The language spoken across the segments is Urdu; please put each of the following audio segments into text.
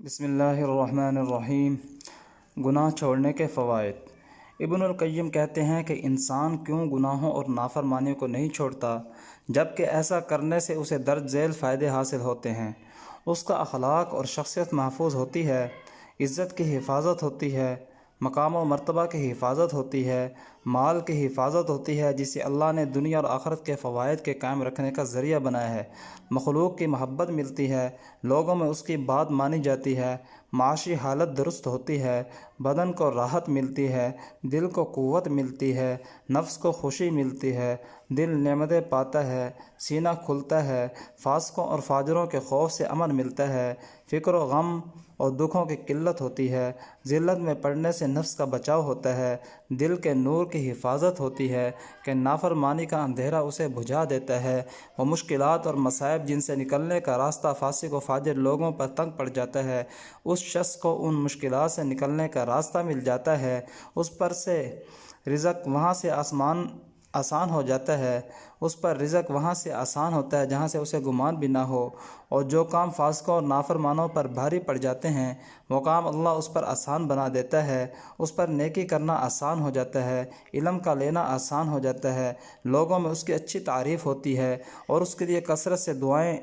بسم اللہ الرحمن الرحیم۔ گناہ چھوڑنے کے فوائد۔ ابن القیم کہتے ہیں کہ انسان کیوں گناہوں اور نافرمانیوں کو نہیں چھوڑتا جبکہ ایسا کرنے سے اسے درج ذیل فائدے حاصل ہوتے ہیں۔ اس کا اخلاق اور شخصیت محفوظ ہوتی ہے، عزت کی حفاظت ہوتی ہے، مقام و مرتبہ کی حفاظت ہوتی ہے، مال کی حفاظت ہوتی ہے جسے اللہ نے دنیا اور آخرت کے فوائد کے قائم رکھنے کا ذریعہ بنایا ہے، مخلوق کی محبت ملتی ہے، لوگوں میں اس کی بات مانی جاتی ہے، معاشی حالت درست ہوتی ہے، بدن کو راحت ملتی ہے، دل کو قوت ملتی ہے، نفس کو خوشی ملتی ہے، دل نعمتیں پاتا ہے، سینہ کھلتا ہے، فاسقوں اور فاجروں کے خوف سے امن ملتا ہے، فکر و غم اور دکھوں کی قلت ہوتی ہے، ذلت میں پڑنے سے نفس کا بچاؤ ہوتا ہے، دل کے نور کی حفاظت ہوتی ہے کہ نافرمانی کا اندھیرا اسے بجھا دیتا ہے، وہ مشکلات اور مصائب جن سے نکلنے کا راستہ فاسق و فاجر لوگوں پر تنگ پڑ جاتا ہے، اس شخص کو ان مشکلات سے نکلنے کا راستہ مل جاتا ہے، اس پر سے رزق وہاں سے آسان ہو جاتا ہے، اس پر رزق وہاں سے آسان ہوتا ہے جہاں سے اسے گمان بھی نہ ہو، اور جو کام فاسقوں اور نافرمانوں پر بھاری پڑ جاتے ہیں وہ کام اللہ اس پر آسان بنا دیتا ہے، اس پر نیکی کرنا آسان ہو جاتا ہے، علم کا لینا آسان ہو جاتا ہے، لوگوں میں اس کی اچھی تعریف ہوتی ہے اور اس کے لیے کثرت سے دعائیں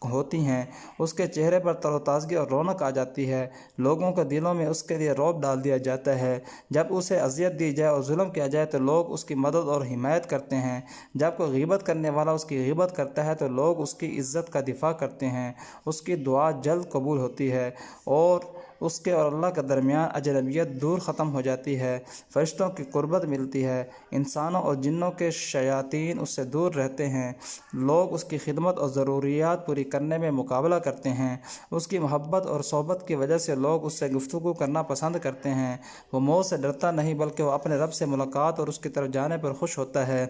ہوتی ہیں، اس کے چہرے پر تر و تازگی اور رونق آ جاتی ہے، لوگوں کے دلوں میں اس کے لیے رعب ڈال دیا جاتا ہے، جب اسے اذیت دی جائے اور ظلم کیا جائے تو لوگ اس کی مدد اور حمایت کرتے ہیں، جب کوئی غیبت کرنے والا اس کی غیبت کرتا ہے تو لوگ اس کی عزت کا دفاع کرتے ہیں، اس کی دعا جلد قبول ہوتی ہے اور اس کے اور اللہ کے درمیان اجنبیت دور ختم ہو جاتی ہے، فرشتوں کی قربت ملتی ہے، انسانوں اور جنوں کے شیاطین اس سے دور رہتے ہیں، لوگ اس کی خدمت اور ضروریات پوری کرنے میں مقابلہ کرتے ہیں، اس کی محبت اور صحبت کی وجہ سے لوگ اس سے گفتگو کرنا پسند کرتے ہیں، وہ موت سے ڈرتا نہیں بلکہ وہ اپنے رب سے ملاقات اور اس کی طرف جانے پر خوش ہوتا ہے،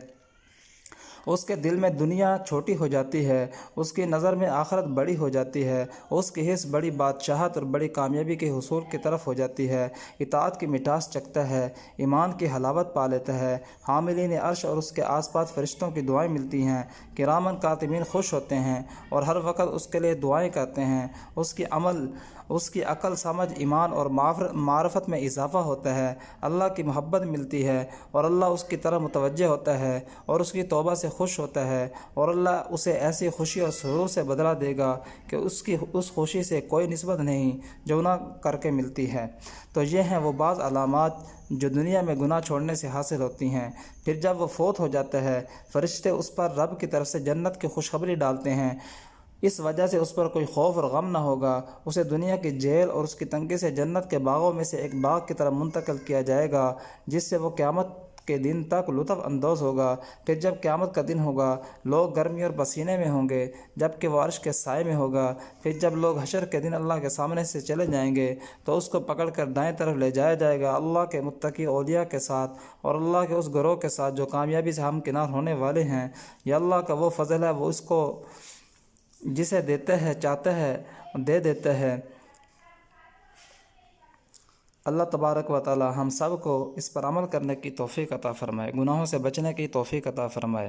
اس کے دل میں دنیا چھوٹی ہو جاتی ہے، اس کی نظر میں آخرت بڑی ہو جاتی ہے، اس کی حس بڑی بادشاہت اور بڑی کامیابی کے حصول کی طرف ہو جاتی ہے، اطاعت کی مٹھاس چکھتا ہے، ایمان کی حلاوت پا لیتا ہے، حاملین عرش اور اس کے آس پاس فرشتوں کی دعائیں ملتی ہیں، کرامن کاتبین خوش ہوتے ہیں اور ہر وقت اس کے لیے دعائیں کرتے ہیں، اس کی عقل سمجھ ایمان اور معرفت میں اضافہ ہوتا ہے، اللہ کی محبت ملتی ہے اور اللہ اس کی طرف متوجہ ہوتا ہے اور اس کی توبہ سے خوش ہوتا ہے اور اللہ اسے ایسی خوشی اور سرور سے بدلہ دے گا کہ اس خوشی سے کوئی نسبت نہیں جو نہ کر کے ملتی ہے۔ تو یہ ہیں وہ بعض علامات جو دنیا میں گناہ چھوڑنے سے حاصل ہوتی ہیں، پھر جب وہ فوت ہو جاتا ہے فرشتے اس پر رب کی طرف سے جنت کی خوشخبری ڈالتے ہیں، اس وجہ سے اس پر کوئی خوف اور غم نہ ہوگا، اسے دنیا کی جیل اور اس کی تنگی سے جنت کے باغوں میں سے ایک باغ کی طرف منتقل کیا جائے گا جس سے وہ قیامت کے دن تک لطف اندوز ہوگا۔ پھر جب قیامت کا دن ہوگا لوگ گرمی اور پسینے میں ہوں گے جبکہ وہ عرش کے سائے میں ہوگا، پھر جب لوگ حشر کے دن اللہ کے سامنے سے چلے جائیں گے تو اس کو پکڑ کر دائیں طرف لے جایا جائے گا اللہ کے متقی اولیاء کے ساتھ اور اللہ کے اس گروہ کے ساتھ جو کامیابی سے ہمکنار ہونے والے ہیں۔ یہ اللہ کا وہ فضل ہے، وہ اس کو جسے دیتا ہے چاہتا ہے دے دیتا ہے۔ اللہ تبارک و تعالی ہم سب کو اس پر عمل کرنے کی توفیق عطا فرمائے، گناہوں سے بچنے کی توفیق عطا فرمائے۔